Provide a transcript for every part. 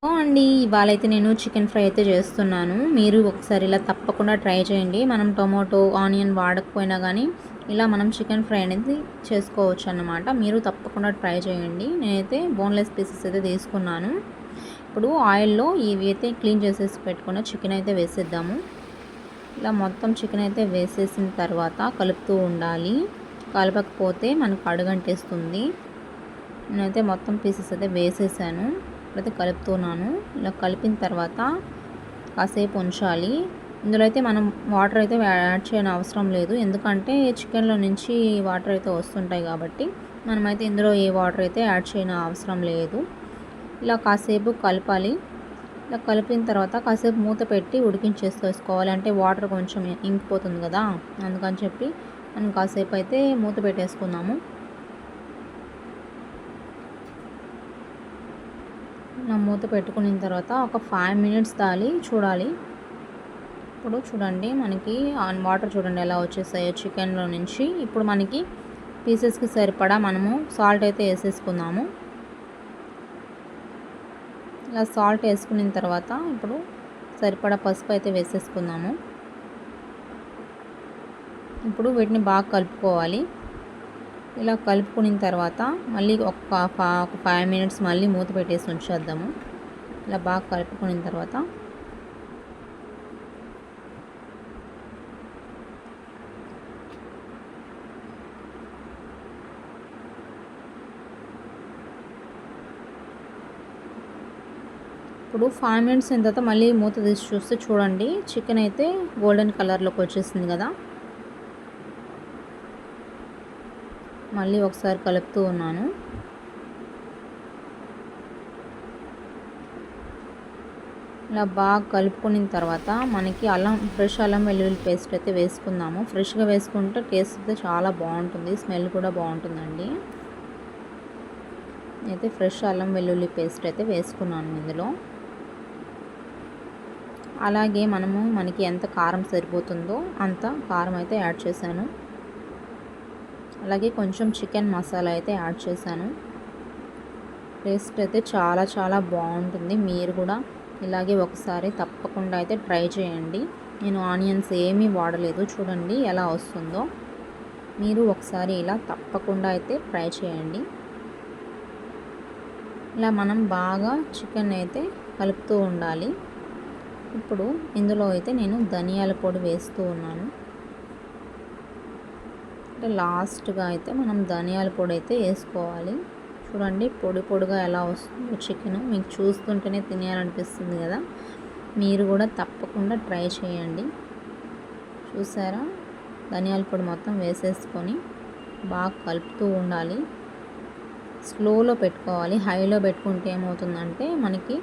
అండి ఇవాళైతే నేను chicken fry అయితే చేస్తున్నాను. మీరు ఒకసారి ఇలా తప్పకుండా ట్రై చేయండి. మనం టొమాటో, ఆనియన్ వాడకపోయినా కానీ ఇలా మనం చికెన్ ఫ్రై అనేది చేసుకోవచ్చు అన్నమాట. మీరు తప్పకుండా ట్రై చేయండి. నేనైతే బోన్లెస్ పీసెస్ అయితే తీసుకున్నాను. ఇప్పుడు ఆయిల్లో ఇవి అయితే క్లీన్ చేసేసి పెట్టుకున్న చికెన్ అయితే వేసేద్దాము. ఇలా మొత్తం చికెన్ అయితే వేసేసిన తర్వాత కలుపుతూ ఉండాలి. కలపకపోతే మనకు అడుగంటేస్తుంది. నేనైతే మొత్తం పీసెస్ అయితే వేసేసాను. ఇప్పుడైతే కలుపుతున్నాను. ఇలా కలిపిన తర్వాత కాసేపు ఉంచాలి. ఇందులో అయితే మనం వాటర్ అయితే యాడ్ చేయని అవసరం లేదు, ఎందుకంటే చికెన్లో నుంచి వాటర్ అయితే వస్తుంటాయి కాబట్టి మనమైతే ఇందులో ఏ వాటర్ అయితే యాడ్ చేయని అవసరం లేదు. ఇలా కాసేపు కలపాలి. ఇలా కలిపిన తర్వాత కాసేపు మూత పెట్టి ఉడికించేసుకోవాలి. అంటే వాటర్ కొంచెం ఇంకిపోతుంది కదా, అందుకని చెప్పి మనం కాసేపు అయితే మూత పెట్టేసుకుందాము. మూత పెట్టుకున్న తర్వాత ఒక 5 మినిట్స్ చూడాలి. ఇప్పుడు చూడండి మనకి వాటర్ చూడండి ఎలా వచ్చేసాయో చికెన్లో నుంచి. ఇప్పుడు మనకి పీసెస్కి సరిపడా మనము సాల్ట్ అయితే వేసేసుకుందాము. ఇలా సాల్ట్ వేసుకున్న తర్వాత ఇప్పుడు సరిపడా పసుపు అయితే వేసేసుకుందాము. ఇప్పుడు వీటిని బాగా కలుపుకోవాలి. ఇలా కలుపుకున్న తర్వాత మళ్ళీ ఒక 5 మినిట్స్ మళ్ళీ మూత పెట్టేసి ఉంచేద్దాము. ఇలా బాగా కలుపుకున్న తర్వాత ఇప్పుడు 5 మినిట్స్ అయిన తర్వాత మళ్ళీ మూత తీసి చూస్తే చూడండి చికెన్ అయితే గోల్డెన్ కలర్లోకి వచ్చేసింది కదా. మళ్ళీ ఒకసారి కలుపుతూ ఉన్నాను. ఇలా బాగా కలుపుకున్న తర్వాత మనకి ఫ్రెష్ అల్లం వెల్లుల్లి పేస్ట్ అయితే వేసుకుందాము. ఫ్రెష్గా వేసుకుంటే టేస్ట్ అయితే చాలా బాగుంటుంది, స్మెల్ కూడా బాగుంటుందండి. అయితే ఫ్రెష్ అల్లం వెల్లుల్లి పేస్ట్ అయితే వేసుకున్నాను ఇందులో. అలాగే మనకి ఎంత కారం సరిపోతుందో అంత కారం అయితే యాడ్ చేశాను. అలాగే కొంచెం చికెన్ మసాలా అయితే యాడ్ చేశాను. టేస్ట్ అయితే చాలా చాలా బాగుంటుంది. మీరు కూడా ఇలాగే ఒకసారి తప్పకుండా అయితే ట్రై చేయండి. నేను ఆనియన్స్ ఏమీ వాడలేదు, చూడండి ఎలా వస్తుందో. మీరు ఒకసారి ఇలా తప్పకుండా అయితే ట్రై చేయండి. ఇలా మనం బాగా చికెన్ అయితే కలుపుతూ ఉండాలి. ఇప్పుడు ఇందులో అయితే నేను ధనియాల పొడి వేస్తూ ఉన్నాను. అంటే లాస్ట్గా అయితే మనం ధనియాల పొడి అయితే వేసుకోవాలి. చూడండి పొడి పొడిగా ఎలా వస్తుందో చికెన్, మీకు చూస్తుంటేనే తినేయాలనిపిస్తుంది కదా. మీరు కూడా తప్పకుండా ట్రై చేయండి. చూసారా, ధనియాల పొడి మొత్తం వేసేసుకొని బాగా కలుపుతూ ఉండాలి. స్లోలో పెట్టుకోవాలి. హైలో పెట్టుకుంటే ఏమవుతుందంటే మనకి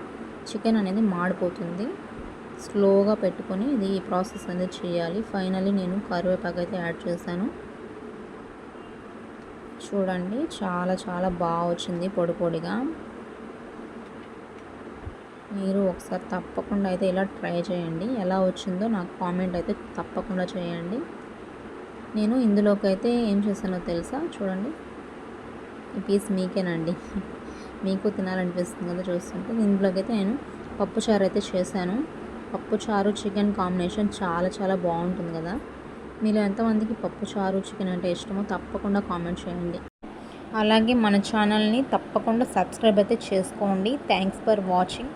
చికెన్ అనేది మాడిపోతుంది. స్లోగా పెట్టుకొని ఈ ప్రాసెస్ అనేది చేయాలి. ఫైనల్లీ నేను కరివేపాకు అయితే యాడ్ చేశాను. చూడండి చాలా చాలా బాగా వచ్చింది పొడి పొడిగా. మీరు ఒకసారి తప్పకుండా అయితే ఇలా ట్రై చేయండి. ఎలా వచ్చిందో నాకు కామెంట్ అయితే తప్పకుండా చేయండి. నేను ఇందులోకి అయితే ఏం చేశానో తెలుసా, చూడండి ఈ పీస్ మీకేనండి, మీకు తినాలనిపిస్తుంది కదా చూస్తుంటే. ఇందులోకి అయితే నేను పప్పుచారు అయితే చేశాను. పప్పుచారు చికెన్ కాంబినేషన్ చాలా చాలా బాగుంటుంది కదా. మీలో ఎంతమందికి పప్పుచారు చికెన్ అంటే ఇష్టమో తప్పకుండా కామెంట్ చేయండి. అలాగే మన ఛానల్ని తప్పకుండా సబ్స్క్రైబ్ అయితే చేసుకోండి. Thanks for watching.